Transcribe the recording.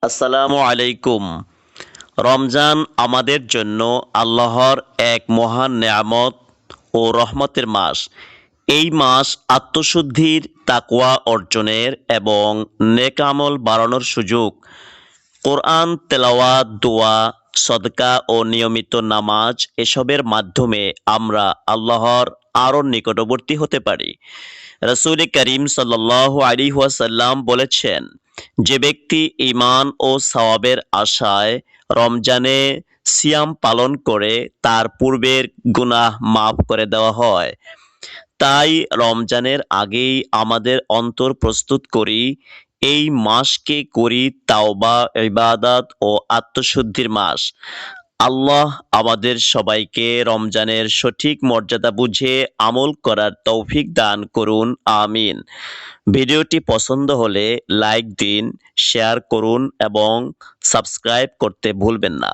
আসসালামু আলাইকুম। রমজান আমাদের জন্য আল্লাহর এক মহান নেয়ামত ও রহমতের মাস। এই মাস আত্মশুদ্ধির, তাকওয়া অর্জনের এবং নেক আমল বাড়ানোর সুযোগ। কোরআন তেলাওয়াত, দোয়া, সদকা ও নিয়মিত নামাজ এসবের মাধ্যমে আমরা আল্লাহর আরও নিকটবর্তী হতে পারি। রাসূল করিম সাল্লাল্লাহু আলাইহি ওয়াসাল্লাম বলেছেন, যে ব্যক্তি ঈমান ও সওয়াবের আশায় রমজানে সিয়াম পালন করে তার পূর্বের গুনাহ মাফ করে দেওয়া হয়। তাই রমজানের আগেই আমাদের অন্তর প্রস্তুত করি, এই মাসকে করি তাওবা, ইবাদত ও আত্মশুদ্ধির মাস। আল্লাহ আমাদের সবাইকে রমজানের সঠিক মর্যাদা বুঝে আমল করার তৌফিক দান করুন, আমিন। ভিডিওটি পছন্দ হলে লাইক দিন, শেয়ার করুন এবং সাবস্ক্রাইব করতে ভুলবেন না।